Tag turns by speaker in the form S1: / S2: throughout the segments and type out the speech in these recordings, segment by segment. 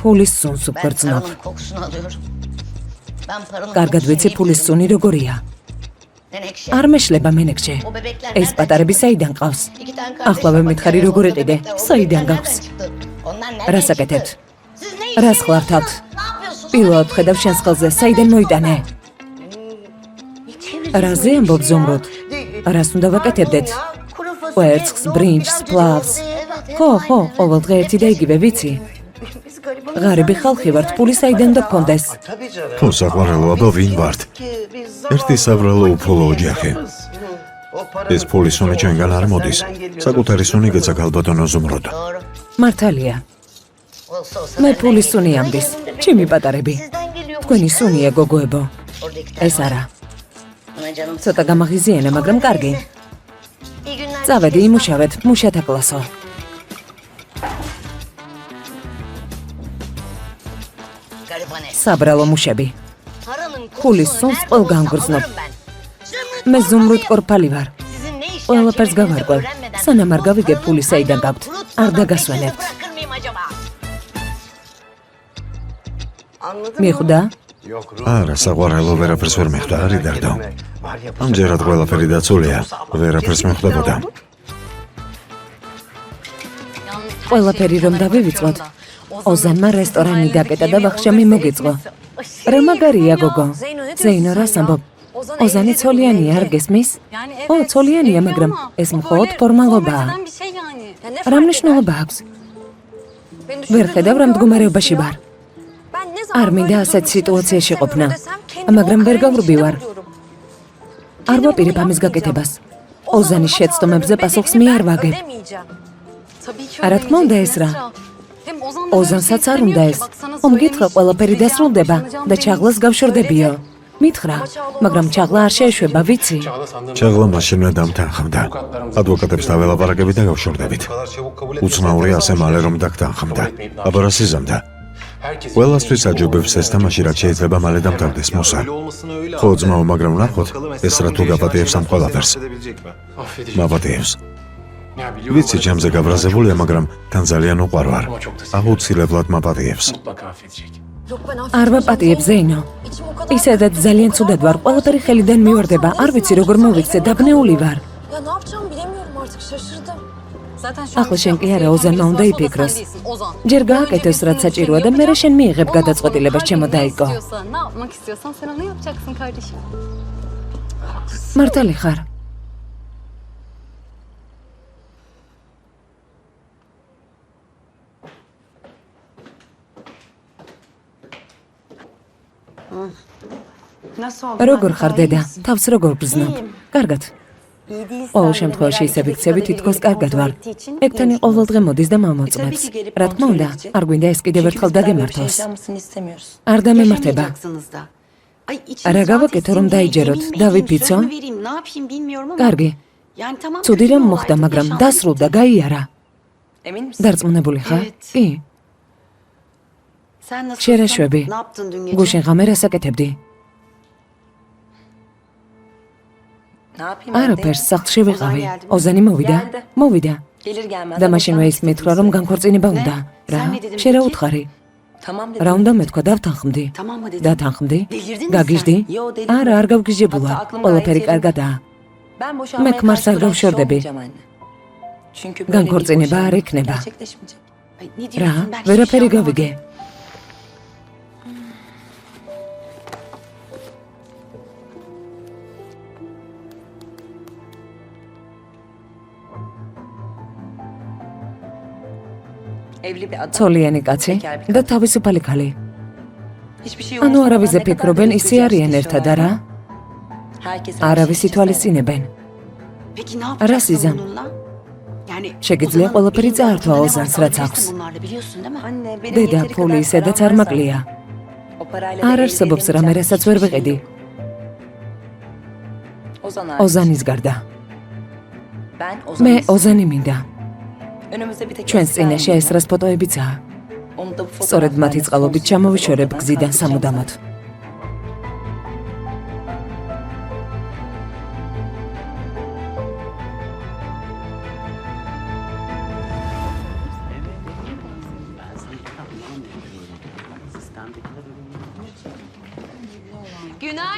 S1: Pulis sons ubgრძნობ. Კარგად ვიცი pulis სუნი როგორია. არ მეშლება მენექჩე. ეს პატარები საიდან ყავს? ახლავე მითხარი როგორ იყიდე? საიდან გაქვს? რას აკეთებთ? რას ხლართავთ? პირველად ხედავ შენს ხელზე, საიდან მოიტანე? რაზე ამბობ ზომროდ? რას უნდა ვაკეთებდეთ? კვერცხს, ბრინჯს, ფლავს. ხო, ყოველდღე ერთი და იგივე ვიცი. ღარიბი ხალხი ვართ, პული საიდან უნდა გქონდეს?
S2: თუ საყვარელო აბა ვინ ვართ? ერთი საბრალო უფოლო ოჯახი. ეს პული სუნი ჩვენგან არ მოდის. საკუთარი სუნი გეცა ქალბატონო ზომროდ.
S1: მართალია. მე პულის სუნი ამდის. ჩემი პატარები. თქვენი სუნია გოგოებო. ეს არა. ცოტა გამაღიზიანა, მაგრამ კარგი. წავედი იმუშავეთ, მუშათა კლასო. საბრალო მუშები. Pulis sons ყველგან გრძნობ. მე ზუმრუდ კორფალი ვარ. ყველაფერს გავარკვევ. სანამ არ გავიგებ პული საიდან გაქვთ, არ დაგასვენებთ. მიხვდა?
S2: არა, საყვარელო ვერაფერს ვერ მიხვდა, არ იდარდო. ამჯერად ყველაფერი დაცულია, ვერაფერს მიხვდებოდა.
S1: ყველაფერი რომ დავივიწყოთ, ოზანმა რესტორანი დაკეტა და ვახშამი მოგიწყო. რა მაგარია გოგო? ზეინო რას ამბობ? ოზანი ცოლიანია, არ გესმის? ო, ცოლიანია, მაგრამ ეს მხოლოდ ფორმალობაა. რა მნიშვნელობა აქვს? ვერ ხედავ რა მდგომარეობაში ვარ. არ მინდა ასეთ სიტუაციაში ყოფნა, მაგრამ ვერ გავრბივარ. არ ვაპირებ ამის გაკეთებას. ოზანის შეცდომებზე პასუხს მე არ ვაგებ. რა თქმა უნდა ეს რა. ოზანსაც არ უნდა ეს. მომგითხრა ყველაფერი დასრულდება და ჩაღლას გავშორდებიო. მითხრა, მაგრამ ჩაღლა არ შეეშვება, ვიცი.
S2: ჩაღლა მაშინვე დამთანხმდა. ადვოკატებს დაველაპარაკებით და გავშორდებით. უცნაური ასე მალე რომ დაგთანხმდა. აბა რა სიზამდა? ყველასთვის აჯობებს ეს და მაშინ რაც შეიძლება მალე დამთავრდეს მოსა. ხო ძმაო, მაგრამ ნახოთ, ეს რა თუ გაპატიებს ამ ყველაფერს. მაპატიებს. ვიცი ჯამზე გაბრაზებულია, მაგრამ თან ძალიან უყვარვარ. აუცილებლად მაპატიებს.
S1: არ ვაპატიებ ზეინო. ისედაც ძალიან ცუდად ვარ, ყველაფერი ხელიდან მივარდება, არ ვიცი როგორ მოვიქცე, დაბნეული ვარ. ახლა შენ კი არა ოზანმა უნდა იფიქროს. ჯერ გააკეთოს რაც საჭიროა და მერე შენ მიიღებ გადაწყვეტილებას ჩემო დაიკო. მართალი ხარ. როგორ ხარ დედა? თავს როგორ გრძნობ? კარგად. ყოველ შემთხვევაში ისე ვიქცევი, თითქოს კარგად ვარ. ეგთანი ყოველდღე მოდის და მამოწმებს. რა თქმა უნდა, არ გვინდა ეს კიდევ ერთხელ დაგემართოს. არ დამემართება. რა გავაკეთო რომ დაიჯეროთ? დავიფიცო? კარგი. ცუდი რომ მოხდა, მაგრამ დასრულდა, გაიარა. დარწმუნებული ხარ? კი. შერაშვები. გუშინ ღამე რას აკეთებდი? არაფერს, სახლში ვიყავი. ოზანი მოვიდა? მოვიდა. და მაშინვე ის მითხრა რომ განქორწინება უნდა. რა? შენ რა უთხარი? რა უნდა მეთქვა, დავთანხმდი. დათანხმდი? გაგიჟდი? არა, არ გავგიჟებულა. ყველაფერი კარგადაა. მე ქმარს არ გავშორდები. განქორწინება არ იქნება. რა? ვერაფერი გავიგე. ცოლიანი კაცი და თავისუფალი ქალი. ანუ არავის ფიქრობენ, ისე არიან ერთად, არა? არავის ითვალისწინებენ. რა სიზამ? შეგიძლია ყველაფერი წაართვა ოზანს, რაც აქვს. დედა, ფული ისედაც არ მაკლია. არ არსებობს რამე, რასაც ვერ ვიყიდი. ოზანის გარდა. მე ოზანი მინდა. ჩვენს წინაშე ეს რას ფოტოებიცაა. სწორედ მათი წყალობით ჩამოვიშორებ გზიდან სამუდამოდ.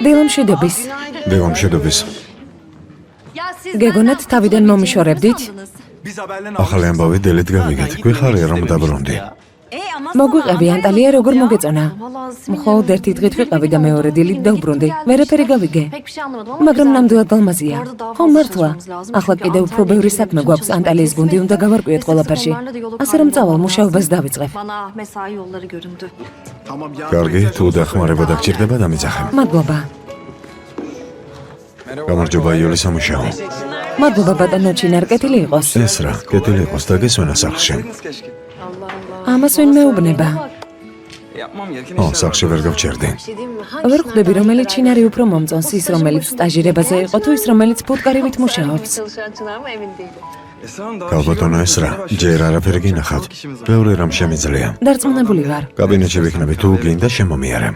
S1: დილამშვიდობის.
S2: დილამშვიდობის.
S1: გეგონათ თავიდან მომიშორებდით?
S2: ახალი ამბავი დილით გავიგეთ. გვიხარია რომ დაბრუნდი.
S1: მოგვიყევი ანტალია როგორ მოგეწონა? მხოლოდ ერთი დღით ვიყავი და მეორე დილით დავბრუნდი. ვერაფერი გავიგე. მაგრამ ნამდვილად გალმაზია. ხო მართლა. ახლა კიდევ უფრო ბევრი საქმე გვაქვს ანტალიის გუნდი უნდა გავარკვიოთ ყველაფერში. ასე რომ წავალ მუშაობას დავიწყებ.
S2: კარგი, თუ დახმარება დაგჭირდება დამიძახებ.
S1: მადლობა.
S2: გამარჯობა იოლი სამუშაო.
S1: მადლობა ბატონო ჩინარ კეთილი იყოს.
S2: ეს რა, კეთილი იყოს და გესვენა სახლში.
S1: ამას ვინ მეუბნება?
S2: სახლში ვერ გავჩერდი.
S1: ვერ ხვდები რომელიც ჩინარი უფრო მომწონს ის რომელიც სტაჟირებაზე იყო თუ ის რომელიც ფუტკარივით მუშაობს.
S2: კალბატონო ეს რა, ჯერ არაფერი გინახავთ. ბევრი რამ შემიძლია.
S1: დარწმუნებული ვარ.
S2: კაბინეტში ვიქნები თუ გინდა შემომიარე.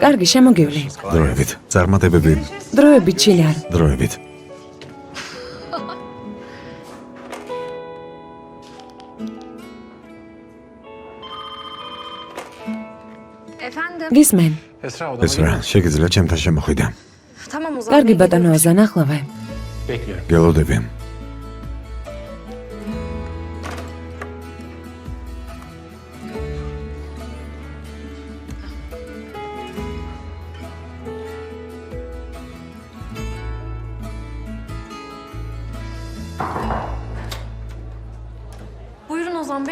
S1: კარგი შემოგივლი.
S2: დროებით. წარმატებები.
S1: დროებით ჩინარ.
S2: დროებით.
S1: გისმენ.
S2: ეს რა, შეგიძლია ჩემთან შემოხვიდე.
S1: კარგი ბატონო ოზან ახლავე.
S2: გელოდები.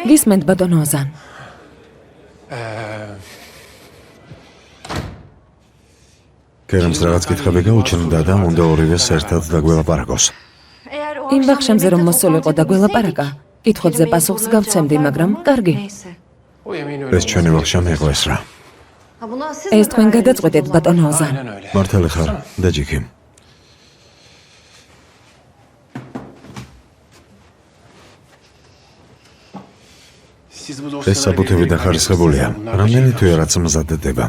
S1: გისმენთ ბატონო ოზან.
S2: კერემს რაღაც კითხები გაუჩნდა და უნდა ორივეს ერთად დაგველაპარაკოს.
S1: იმ ბახშამზე რომ მოსულიყო და გველაპარაკა, კითხვებზე პასუხს გავცემდი, მაგრამ კარგი.
S2: ეს ჩვენი ვახშამი იყო ეს რა.
S1: ეს თქვენ გადაწყვეტეთ ბატონო ოზან.
S2: მართალი ხარ, დაჯიქი. ეს საბუთები დახარისხებულია. რამდენი თვეა რაც მზადდება?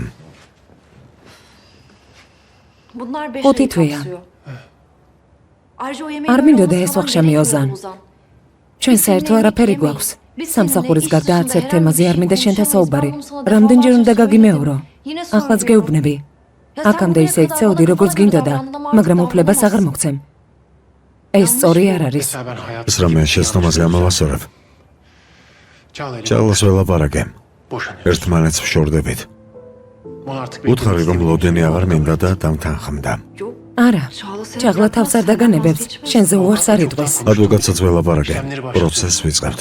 S1: 5 თვეა. არ მინდოდა ეს ვახშამი ოზან. ჩვენ საერთო არაფერი გვაქვს. სამსახურის გარდა არც ერთ თემაზე არ მინდა შენთან საუბარი. რამდენჯერ უნდა გაგიმეორო? ახლაც გეუბნები. აქამდე ისე იქცეოდი როგორც გინდოდა, მაგრამ უფლებას აღარ მოგცემ. ეს სწორი არ არის.
S2: ეს რამე შეცდომაზე ამავასწორებ. ჭალას ველაპარაკე. ერთმანეთს ვშორდებით. უთხარი რომ ლოდენი აღარ მინდა და დამთანხმდა.
S1: არა, ჭაღლა თავს არ დაგანებებს, შენზე უარს არ იტყვის.
S2: ადვოკატსაც ველაპარაკე. პროცესს ვიწყებთ.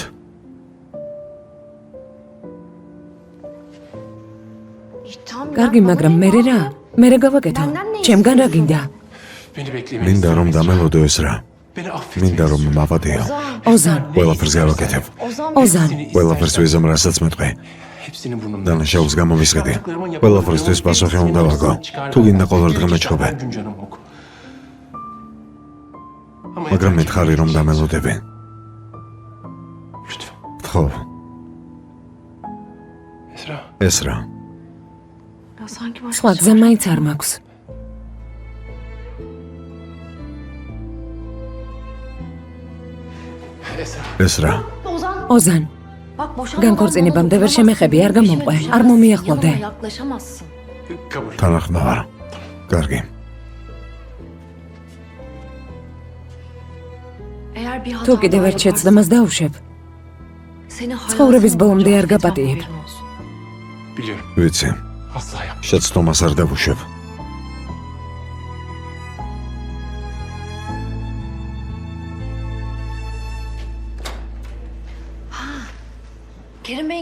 S1: კარგი, მაგრამ მერე რა? მერე გავაკეთო. ჩემგან რა გინდა?
S2: მინდა რომ დამელოდო ეს რა. მინდა რომ მავადეო.
S1: ოზან,
S2: ყველაფერს გავაკეთებ.
S1: ოზან,
S2: ყველაფერს ვიზამ რასაც მეტყვი. დანაშაულს გამოვისყიდი. ყველაფერისთვის პასუხი უნდა ვაგო. თუ გინდა ყოველ დღე მეჩხობე. მაგრამ მითხარი რომ დამელოდები. გთხოვ. ეს რა?
S1: სხვა გზა მაინც არ მაქვს.
S2: ეს რა?
S1: ოზან, განქორწინებამდე ვერ შემეხები, არ გამომყვე, არ მომიახლოვდე.
S2: თანახმა ვარ. კარგი.
S1: თუ კიდევ ერთ შეცდომას დაუშვებ, ცხოვრების ბოლომდე არ გაპატიებ.
S2: ვიცი. შეცდომას არ დავუშვებ.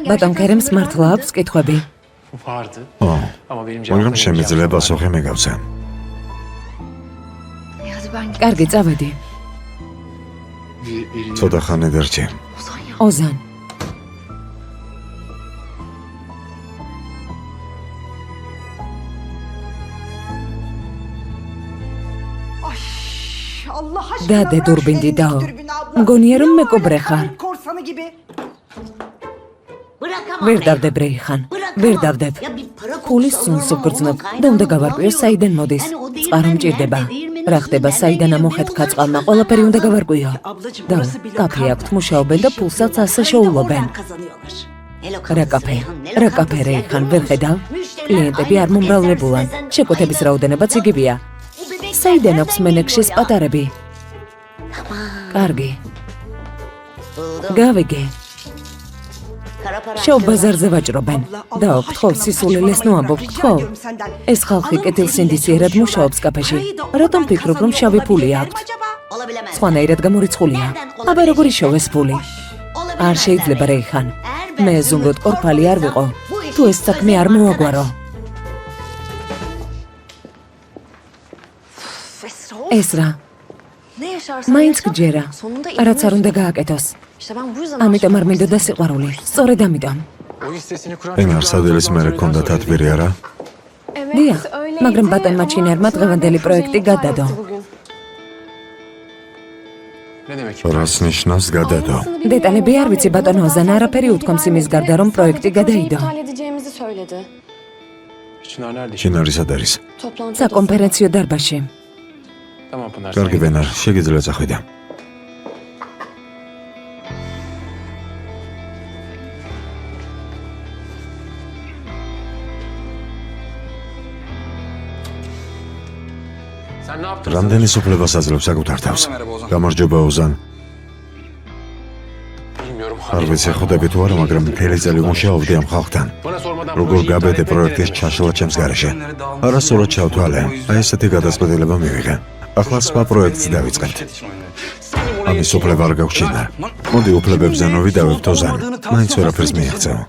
S2: ბატონ კერემს მართლა აქვს კითხვები? მაგრამ შემიძლია პასუხი მეგავსე.
S1: კარგი, წავედი.
S2: ცოტა ხანი დარჩი.
S1: ოზან. დადე დურბინდი დაო. მგონია რომ მეკობრე ხარ. ვერ დავდებ რეიხან, ვერ დავდებ. ფულის სუნს უგრძნობ და უნდა გავარკვიო საიდან მოდის. წყარო მჭირდება. რა ხდება საიდან ამოხეთქა წყალმა, ყველაფერი უნდა გავარკვიო. და კაფე აქვთ, მუშაობენ და ფულსაც ასე შეულობენ. რა კაფე რეიხან, ვერ ხედავ? კლიენტები არ მომრავლდებულან. შეკვეთების რაოდენობაც იგივეა. საიდან აქვს მენექშის პატარები? კარგი. გავიგე. შევ ბაზარზე ვაჭრობენ. დაოფთხო, სისულელეს ნუ ამბობ, თქო. ეს ხალხი კეთილსინდისიერად მუშაობს კაფეში. რატომ ფიქრობ, რომ შავი ფული აქვთ? სხვანაირად გამორიცხულია. აბა როგორ იშოვეს ფული? არ შეიძლება რეიხან. მე ზუმრუდ კორფალი არ ვიყო. თუ ეს საქმე არ მოაგვარო. ეს რა? მაინც გჯერა. რაც არ უნდა გააკეთოს. ამიტომ არ მინდოდა სიყვარული. სწორედ ამიტომ.
S2: ენარ სადილის მერე ქონდა თათბირი არა?
S1: დიახ, მაგრამ ბატონმა ჩინერმა დღევანდელი პროექტი გადადო.
S2: რას ნიშნავს გადადო?
S1: დეტალები არ ვიცი ბატონ ოზან, არაფერი უთქვამს იმის გარდა, რომ პროექტი გადაიდო.
S2: ჩინარი სად არის?
S1: საკონფერენციო დარბაზში.
S2: კარგი ვენარ, შეგიძლია წახვიდე. რამდენი სუფლებას აძლევს საკუთარ თავს? გამარჯობა ოზან. არ ვიცი ხვდები თუ არა, მაგრამ მთელი წელი მუშაობდი ამ ხალხთან. როგორ გაბედე პროექტის ჩაშლა ჩემს გარეშე. არასწორად ჩავთვალე, აი ესეთი გადაწყვეტილება მივიღე. ახლა სხვა პროექტს დავიწყებთ. ამის უფლება არ გაქვს ჩინარ. მოდი უფლებებზე ნოვიდავებთ ოზან. მაინც ვერაფერს მიიღწეო.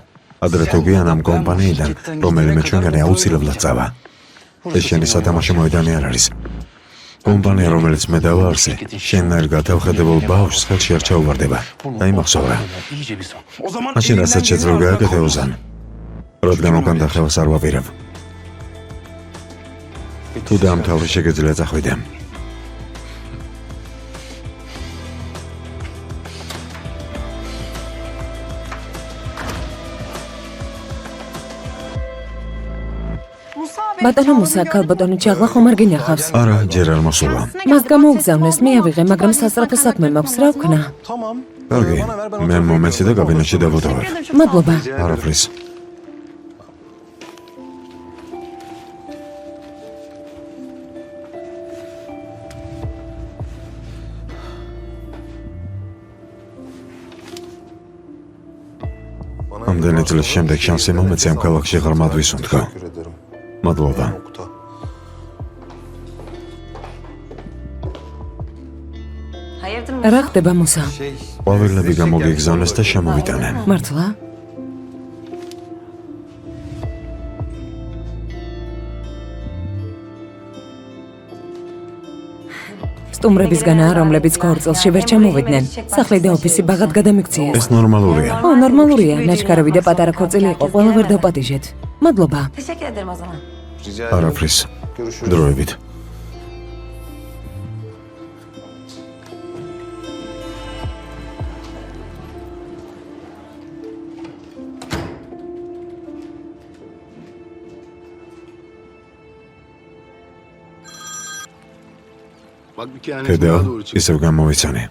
S2: ადრე თუ გიან ამ კომპანიიდან, რომელიმე ჩვენგანი აუცილებლად წავა. ეს შენი სათამაშო მოედანი არ არის. კომპანია, რომელიც მე დავაარსე, შენნაირ გათავხედებულ ბავშვს ხელში არ ჩაუვარდება. დაიმახსოვრა. მაშინ რასაც შეძლებ გააკეთე ოზან. რადგან უკან დახევას არ ვაპირებ. თუ დაამთავრე შეგიძლია წახვიდე. ბატონო მუსა, ქალბატონი ჩაღლა ხომ არ გინახავს? არა, ჯერ არ მოსულა.
S1: მას გამოუგზავნეს, მიავიღე, მაგრამ სასწრაფო საქმე მაქვს, რა ვქნა?
S2: კარგი, მე მომეცი და კაბინეტში დავუტოვებ.
S1: მადლობა.
S2: არაფრის. ამდენი წლის შემდეგ შანსი მომეცი ამ ქალაქში ღრმად ვისუნთქო. მადლობა.
S1: რა ხდება მუსა?
S2: ყვავილები გამოგიგზავნეს და შემოვიტანენ.
S1: მართლა? სტუმრებისგანაა, რომლებიც ქორწილში ვერ ჩამოვიდნენ. სახლი და ოფისი ბაღად გადამიქციეს.
S2: ეს ნორმალურია.
S1: ო, ნორმალურია. ნაჩქარავი და პატარა ქორწილი იყო, ყველა ვერ დაპატიჟეთ. მადლობა.
S2: არაფრის. დროებით. დედა, ისევ გამოვიცანი.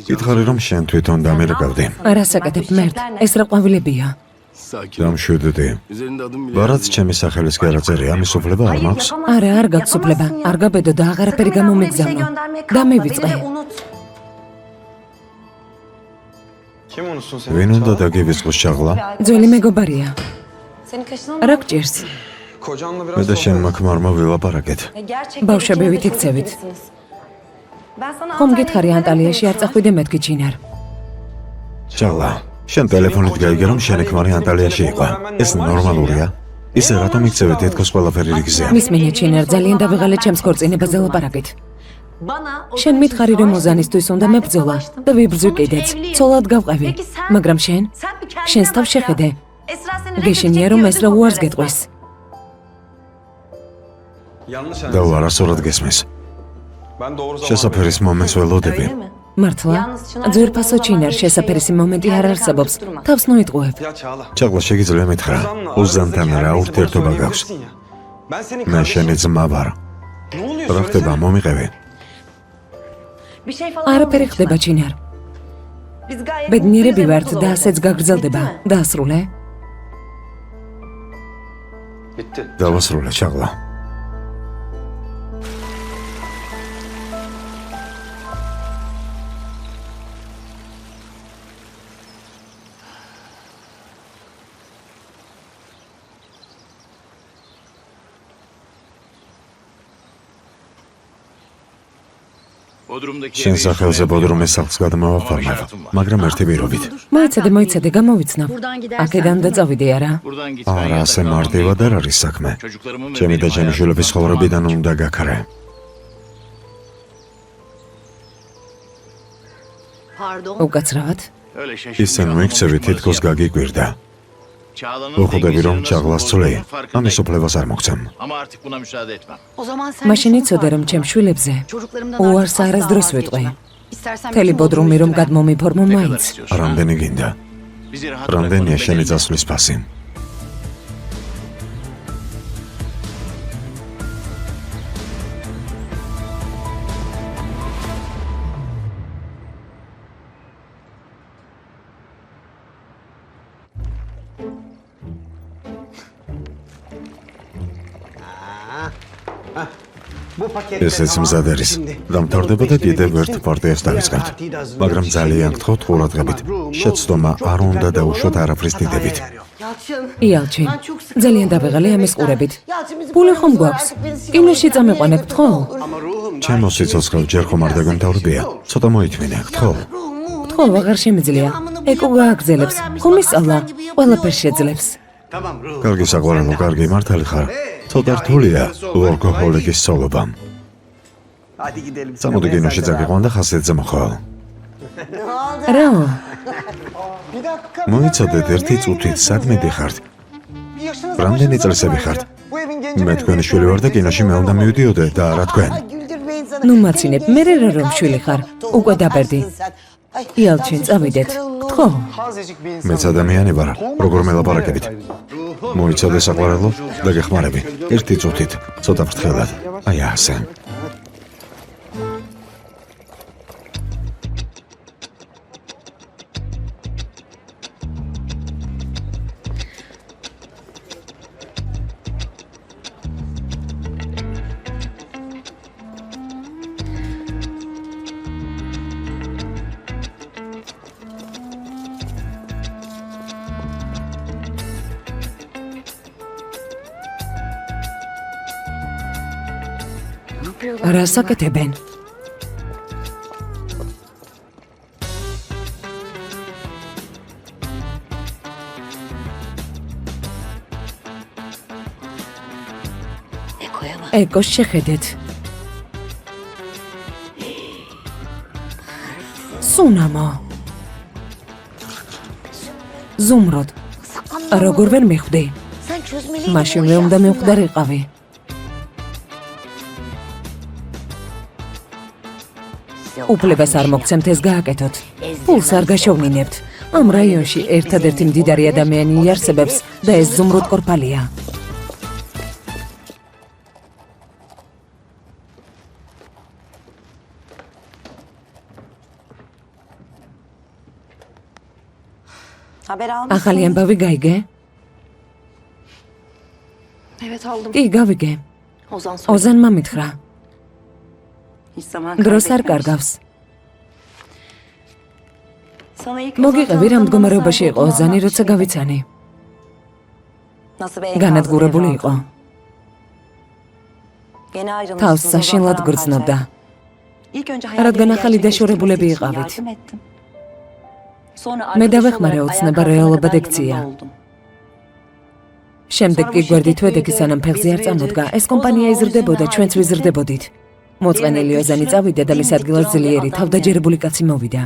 S2: გითხარი, რომ შენ თვითონ დამერკავდი.
S1: არასაკეთებ მერტ, ეს რა ყვავილებია?
S2: დამშვიდდი. ბარად ჩემი სახელის გერაძერი, ამის უფლება არ მაქვს?
S1: არა, არ გაქვს უფლება. არ გაბედო და აღარაფერი გამომიგზავნო. დამივიწყე.
S2: ვინ უნდა დაგივიწყოს ჩაღლა?
S1: ძველი მეგობარია. რა გჭირს?
S2: მე და შენმა ქმარმა ვილაპარაკეთ.
S1: ბავშვები ვითიქცევით. ხომ გითხარი ანტალიაში არ წახვიდე მეთქი ჩინარ.
S2: ჩაღლა, შენ ტელეფონით გაიგე, რომ შენი ქმარი ანტალიაში იყო. ეს ნორმალურია? ისე რატომ იქცევეთ ეთქოს ყველაფერი რიგზეა?
S1: მისმინე ჩინარ, ძალიან დავიღალე ჩემს ქორწინებაზე ლაპარაკით. შენ მითხარი, რომ ოზანისთვის უნდა მებრძოლა და ვიბრძვი კიდეც. ცოლად გავყევი. მაგრამ შენს თავს შეხედე. გეშინია, რომ ეს რა უარს გეტყვის.
S2: და არასწორად გესმის. შესაფერის მომენტს ველოდები.
S1: მართლა? ძვირფასო ჩინარ, შესაფერის მომენტი არ არსებობს. თავს ნოიტყუებ.
S2: ჩაღლა, შეგიძლია მითხრა, ოზანთან რა ურთიერთობა გაქვს? მე შენი ძმა ვარ. რა ხდება, მომიყევი?
S1: არაფერი ხდება ჩინარ. ბედნიერები ვართ და ასეც გაგრძელდება. დაასრულე?
S2: დავასრულე ჩაღლა. შენ სახელზე ბოდრომის სახლს გადმოვაფორმებ, მაგრამ ერთი პირობით.
S1: მოიცადე, გამოვიცნობ. აქედან და წავიდე არა.
S2: არა, ასე მარტივად არ არის საქმე. ჩემი და ჩემი შვილების ცხოვრებიდან უნდა გაქრე.
S1: უკაცრავად.
S2: ისე მოიქცევი თითქოს გაგიკვირდა. ვუხდები რომ ჩაღლას წვლი, ამის უფლებას არ მოგცემ.
S1: მაშინ იცოდე რომ ჩემ შვილებზე უარს არასდროს ვეტყვი. მთელი ბოდრომი რომ გადმომიფორმო მაინც.
S2: რამდენი გინდა? რამდენია შენი წასვლის ფასი? ესეც მზად არის. დამთავრდება და კიდევ ერთ პარტიას დავიწყებთ. მაგრამ ძალიან გთხოვთ ყურადღებით. შეცდომა არ უნდა დაუშვათ არაფრის დიდებით.
S1: იალჩინ, ძალიან დავეღალე ამის ყურებით. პული ხომ გვაქვს? კინოში წამიყვანებ, გთხოვ?
S2: ჩემო სიცოცხლე ჯერ ხომ არ დაგემთავრებია. ცოტა მოითმინე, გთხოვ.
S1: გთხოვ, აღარ შემიძლია. ეკო გააგზელებს. ხომ ისწავლა? ყველაფერს შეძლებს.
S2: კარგი საყვარელო, კარგი მართალი ხარ. ცოტა რთულია ვორკოჰოლიკის სწავლობა. წამოდი კინოში წაგიყვან და ხასიათზე მოხვალ.
S1: რა?
S2: მოიცადეთ ერთი წუთით, სად მიდიხართ? რამდენი წლისები ხართ? მე თქვენი შვილი ვარ და კინოში მე უნდა მივიდიოდე და არა თქვენ.
S1: ნუ მაცინებ, მე რა რომ შვილი ხარ? უკვე დაბერდი. იალჩინ, წავიდეთ. გთხოვ?
S2: მეც ადამიანი ვარ, როგორ მელაპარაკებით. მოიცადე საყვარელო და გეხმარები. ერთი წუთით, ცოტა ფრთხილად. აი ასე.
S1: რას აკეთებენ? ეკოს შეხედეთ. სუნამო. ზუმროდ. როგორ ვერ მიხვდი? მაშინვე უნდა მივხვდარიყავი. უფლებას არ მოგცემთ ეს გააკეთოთ. ფულს არ გაშოვნინებთ. ამ რაიონში ერთადერთი მდიდარი ადამიანი იარსებებს და ეს ზუმრუდ კორპალია. ახალი ამბავი გაიგე? კი, გავიგე. ოზანმა მითხრა. დროს არ კარგავს. მოგიყევი რა მდგომარეობაში იყო ოზანი, როცა გავიცანი. განადგურებული იყო. თავს საშინლად გრძნობდა. რადგან ახალი დაშორებულები იყავით. მე დავეხმარე ოცნება რეალობად ექცია. შემდეგ კი გვერდით ვედექი სანამ ფეხზე არ წამოდგა, ეს კომპანია იზრდებოდა, ჩვენც ვიზრდებოდით. მოწყენილი ოზანი წავიდა და მის ადგილას ძლიერი თავდაჯერებული კაცი მოვიდა.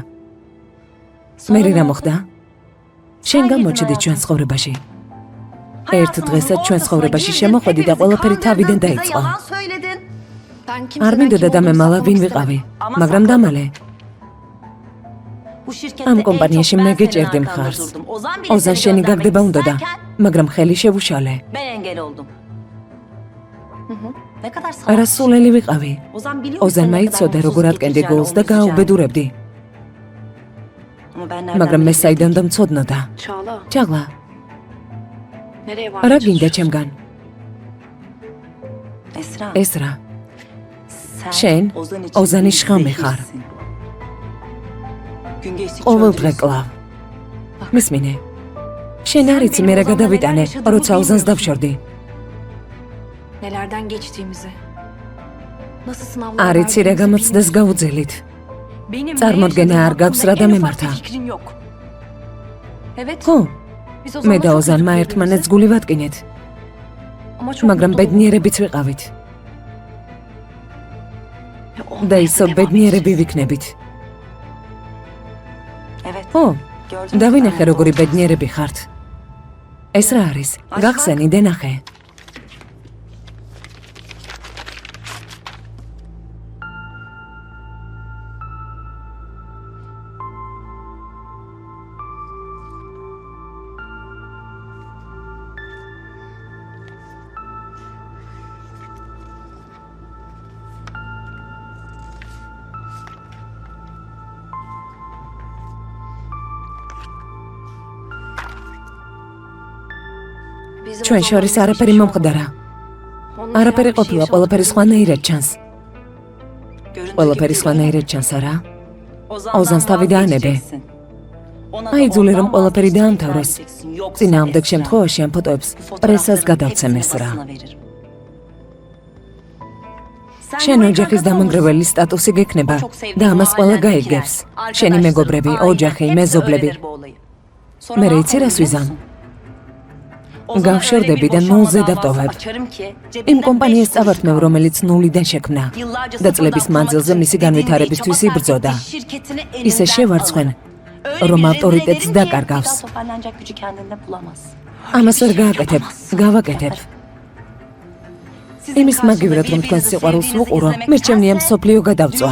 S1: მერე რა მოხდა? შენ გამოჩდი ჩვენ ცხოვრებაში. ერთ დღესაც ჩვენ ცხოვრებაში შემოხვედი და ყველაფერი თავიდან დაიწყო. არ მინდოდა დამემალა ვინ ვიყავი, მაგრამ დამალე. ამ კომპანიაში მე გეჭერდი მხარს. ოზან შენი გაგდება უნდოდა, მაგრამ ხელი შევუშალე. არასულელი ვიყავი. ოზანმა იცოდა როგორ ატკენდი გოლს და გააუბედურებდი. მაგრამ მე საიდან დამცოდნოდა. ჩაღლა. რა გინდა ჩემგან? ესრა, შენ ოზანის შხამი ხარ. ყოველ დღე კლავ. მისმინე. შენ არ იცი მე რა გადავიტანე, როცა ოზანს დავშორდი.
S3: Nelerden geçtiğimizi. Nasıl sınavlar
S1: არ იცი რა გამოცდას გავუძელით.
S3: Benim
S1: წარმოდგენა არ გაქვს რა დამემართა.
S3: fikrim yok. Evet.
S1: ხო,
S3: Biz o
S1: მე
S3: zaman
S1: და
S3: çok
S1: ოზანმა
S3: kötü
S1: ერთმანეთს გული ვატკინეთ,
S3: Ama çok
S1: მაგრამ
S3: mutlu
S1: ბედნიერებიც ვიყავით.
S3: oldum.
S1: და ისო ბედნიერები ვიქნებით. ხო, დავინახე როგორი ბედნიერები ხართ. ეს რა არის? გახსენი და ნახე.
S3: Bizim
S1: ჩვენ
S3: o zaman
S1: შორის არაფერი მომხდარა.
S3: Onun
S1: არაფერი
S3: hayal bir
S1: ყოფილა,
S3: şey
S1: ყველაფერი სხვანაირად ჩანს. ყველაფერი
S4: ყველაფერი
S1: სხვანაირად ჩანს, არა?
S4: ოზანს თავი დაანებე.
S1: აიძულე რომ ყველაფერი დაამთავროს. წინააღმდეგ შემთხვევაში ამ ფოტოებს პრესას გადავცემეს რა. შენ ოჯახის დამანგრეველი სტატუსი გექნება და ამას ყველა გაიგებს. შენი მეგობრები, ოჯახი, მეზობლები. მე იცი რას ვიზამ? გავშორდები და ნულზე დავტოვებ. იმ კომპანიას წავართმევ, რომელიც ნულიდან შექმნა და წლების მანძილზე მისი განვითარებისთვის იბრძოდა. ისე შევარცხვენ, რომ ავტორიტეტს დაკარგავს. ამას ვერ გააკეთებ, გავაკეთებ. იმის მაგივრად რომ თქვენ სიყვარულს ვუყურო, მე რჩევნია მსოფლიო გადავწვა.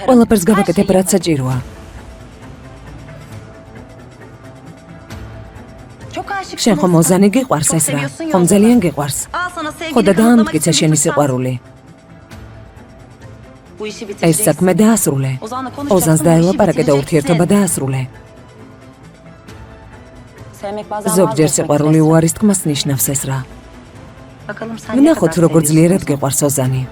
S1: ყველაფერს გავაკეთებ, რაც საჭიროა. შენ ხომ ოზანი გიყვარს ეს რა? ხომ ძალიან გიყვარს? ხო და დაამტკიცე შენი სიყვარული. ეს საქმე დაასრულე. ოზანს დაელაპარაკე და ურთიერთობა დაასრულე. ზოგჯერ სიყვარული უარის თქმას ნიშნავს ეს რა. ვნახოთ როგორ ძლიერად გიყვარს ოზანი.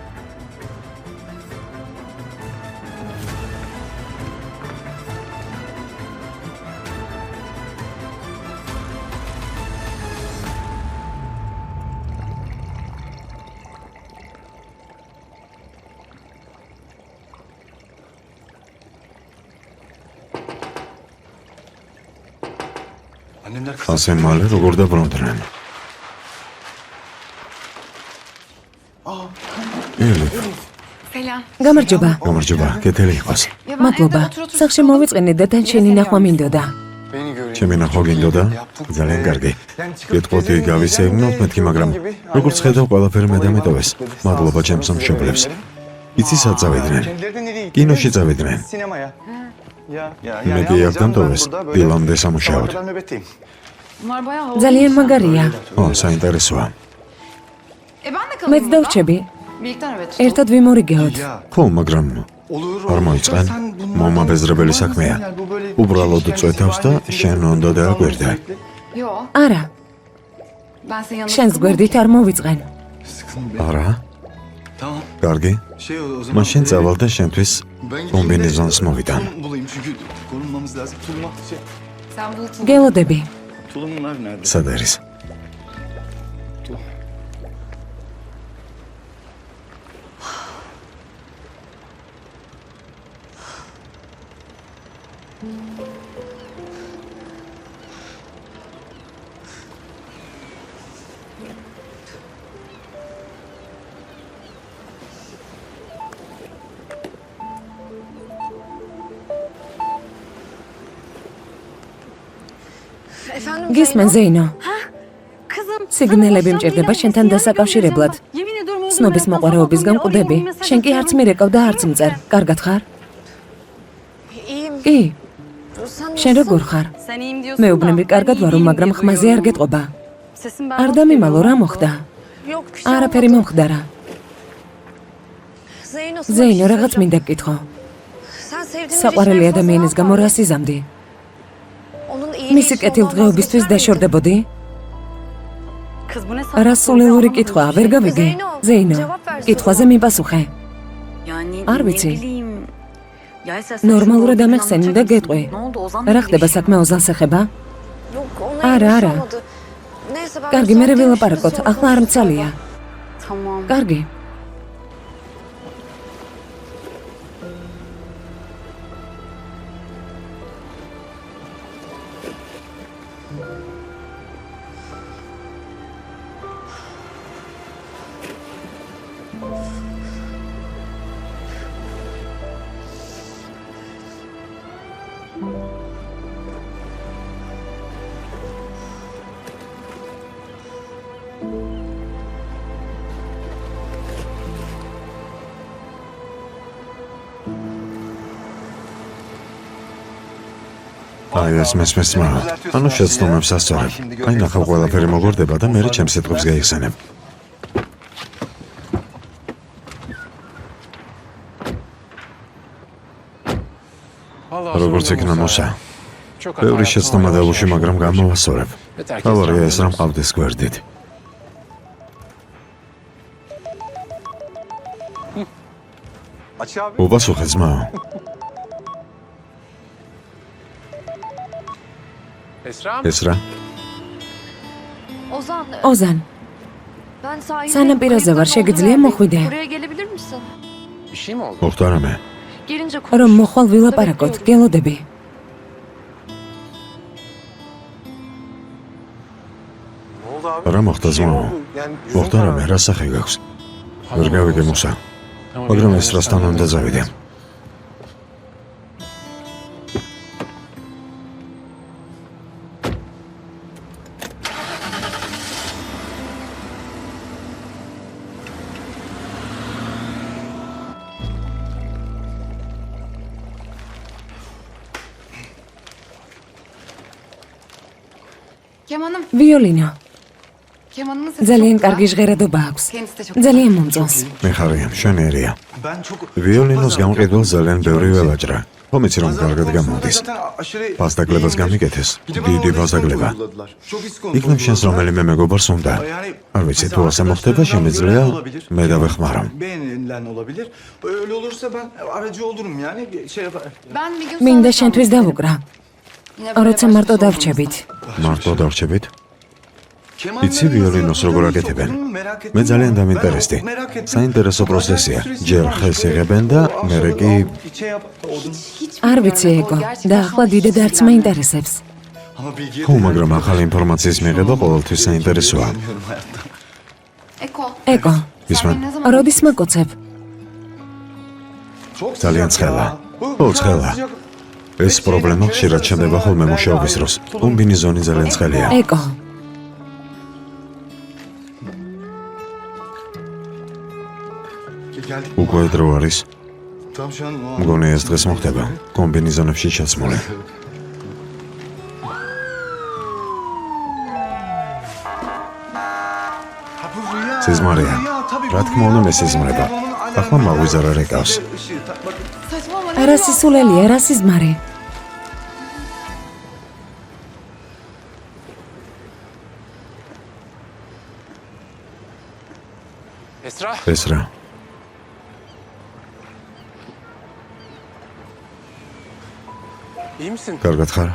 S2: ასე მალე როგორ დაბრუნდნენ? ელიფ,
S3: Selam.
S1: გამარჯობა.
S2: გამარჯობა, კეთილი იყოს.
S1: მადლობა. სახში მოვიწყენე და თან შენი ნახვა მინდოდა.
S2: ჩემი ნახვა გინდოდა? ძალიან კარგი. გეტყვი გავისეირნოთ მეთქი, მაგრამ როგორც ხედავ, ყველაფერი მე დამეტოვეს. მადლობა ჩემს მშობლებს. იცი სად წავიდნენ? კინოში წავიდნენ. მედი აქ დამტოვეს, დილამდე სამუშაოდ.
S3: Bunlar bayağı havalı.
S1: ძალიან მაგარია.
S2: ო, საინტერესოა.
S3: Ben de
S1: მეც
S3: kalayım.
S1: დავრჩები.
S3: Birlikte evet.
S1: ერთად ვიმორიგეოთ.
S2: ხო, მაგრამ არ მოიწყენ. მომაბეზრებელი საქმეა. უბრალოდ წვეთავს და შენ უნდა დააგვერდე.
S3: Yo.
S1: არა,
S3: Ben senin yanına
S1: შენს გვერდით არ მოვიწყენ.
S2: არა? კარგი. მაშინ წავალ და შენთვის კომბინეზონს მოვიტან.
S3: Sen bul tulum.
S1: გელოდები.
S2: სად არის?
S3: Efendim
S1: გისმენ ზეინო.
S3: Kızım.
S1: სიგნალები მჭირდება შენთან დასაკავშირებლად.
S3: Yemin ediyorum oğlum.
S1: ცნობის მოყვარეობისგან კვდები. შენ კი არც მირეკავ და არც მწერ. კარგად ხარ?
S3: İyiyim.
S1: კი,
S3: Sen
S1: შენ როგორ ხარ?
S3: Sen iyiyim diyorsun.
S1: მეუბნები კარგად ვარო, მაგრამ ხმაზე არ გეტყობა.
S3: Sesim ben.
S1: არ დამიმალო, რა მოხდა?
S3: Yok. bir şey
S1: არაფერი
S3: olmadı.
S1: მომხდარა.
S3: Zeyno.
S1: ზეინო, რაღაც მინდა გკითხო.
S3: Sen sevdiğin
S1: საყვარელი ადამიანის გამო რას იზამდი? მისი კეთილდღეობისთვის დაშორდებოდი?
S3: Kız bu ne
S1: რა სულელური კითხვა, ვერ გავიგე. ზეინო, კითხვაზე მიპასუხე. არ ვიცი. ნორმალურად ამეხსენი და გეტყვი. რა ხდება საქმე ოზანს ეხება? არა, არა. კარგი, მე ვილაპარაკოთ, ახლა არ მცალია. კარგი.
S2: აი ეს მესმის ძმა. ანუ შეცდომებს ასწორებ. აი ნახავ ყველაფერი მოგორდება და მერე ჩემს სიტყვებს გაიხსენებ. როგორც იქნა მოსა. ბევრი შეცდომა დალუში, მაგრამ გამოვასწორებ. თავარია ეს, რომ ყავდეს გვერდით. უპასუხე ძმაო. ეს რა?
S1: ოზან, სანაპიროზე ვარ, შეგიძლია მოხვიდე?
S2: მოხდა რამე?
S1: რომ მოხვალ ვილაპარაკოთ, გელოდები.
S2: რა მოხდა ძმაო? მოხდა რამე, რა სახე გაქვს? ვერ გავიგე მოსა. მაგრამ ეს რასთან უნდა წავიდე. ვიოლინო. ძალიან კარგი ჟღერადობა აქვს. ძალიან მომწონს. მეხარია, შენერია. ვიოლინოს გამყიდველს ძალიან ბევრი ველაჭრა. ხომიცი რომ კარგად გამოდის. პასტაკლებას გამიკეთეს. დიდი პასტაკლება. იქნებ შენს რომელიმე მეგობარს უნდა. არ ვიცი, თუ ასე მოხდება, შემიძლია მე დავეხმარო.
S1: მინდა შენთვის დავუკრა. როცა მარტო დავრჩებით.
S2: მარტო დავრჩებით? იცი ვიოლინოს როგორ აკეთებენ? მე ძალიან დამინტერესდი. საინტერესო პროცესია. ჯერ ხელს იღებენ და მერე კი
S1: არ ვიცი ეგო. და ახლა დიდად არც მაინტერესებს.
S2: ხო, მაგრამ ახალი ინფორმაციის მიღება ყოველთვის საინტერესოა.
S1: ეკო,
S2: ისმენ,
S1: როდის მაკოცებ?
S2: ძალიან ცხელა. ო, ცხელა. ეს პრობლემა ხშირად ჩნდება ხოლმე მუშაობის დროს. კომბინეზონი ძალიან ცხელია.
S1: ეკო.
S2: უკვე დრო არის. მგონი ეს დღეს მოხდება. კომბინეზონებში ჩაცმული. სიზმარია. რა თქმა უნდა, მე სიზმრება. ახლა მაგვიზარა რეკავს.
S1: რა სისულელია, რა სიზმარი?
S2: ეს რა? კარგად ხარ?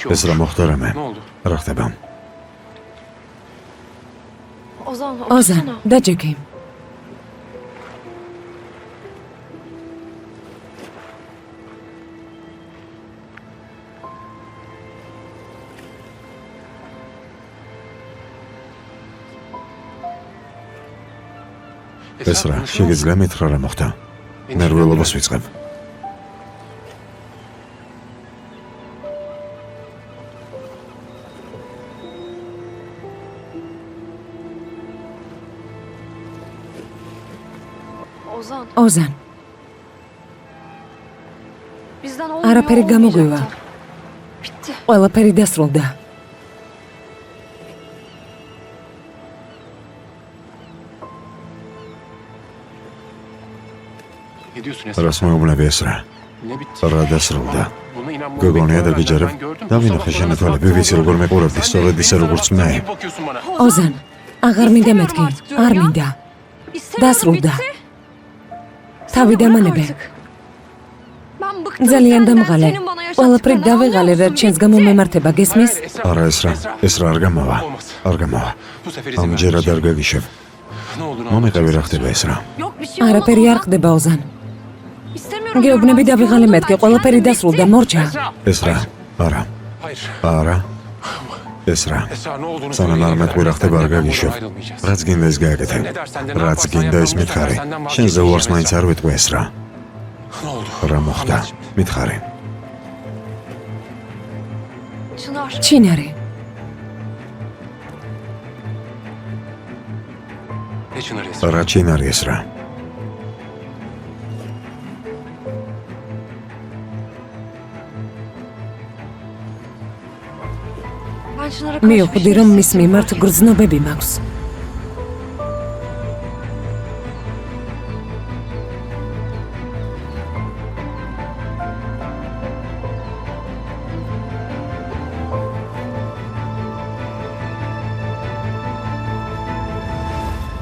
S2: ეს რა მოხდა რამე? რა ხდება?
S1: ოზან, დაჯექი.
S2: ეს რა? შეგიძლია მითხრა რა მოხდა? ნერვიულობას ვიწყებ.
S1: ოზან. არაფერი გამოგვივა. ყველაფერი დასრულდა.
S2: რას მეუბნები ეს რა? რა დასრულდა? გოგონია და გიჯერებ? დავინახე შენი თვალები, ვიცი როგორ მეყურებდი, სწორედ ისე როგორც მე.
S1: ოზან, აღარ მინდა მეთქი, არ მინდა. დასრულდა. თავი დამანებე. ძალიან დამღალე. ყველაფრით დავიღალე, რა ჩვენს გამო მემართება, გესმის?
S2: არა ეს რა არ გამოვა. არ გამოვა. ამჯერად არ გაგიშებ. მომიყევი რა ხდება ეს რა.
S1: არაფერი არ ხდება, ოზან. გეუბნები დავიღალე მეთქი, ყველაფერი დასრულდა, მორჩა.
S2: ეს რა? არა. არა. ეს რა? სანამ არ მეტყვი რა ხდება არ გაგიშებ. რაც გინდა ის გააკეთე. რაც გინდა ის მითხარი. შენზე უარს მაინც არ ვიტყვი ეს რა. რა მოხდა? მითხარი.
S1: ჩინარი.
S2: რა ჩინარი ეს რა?
S1: მივხვდი, რომ მის მიმართ გრძნობები მაქვს.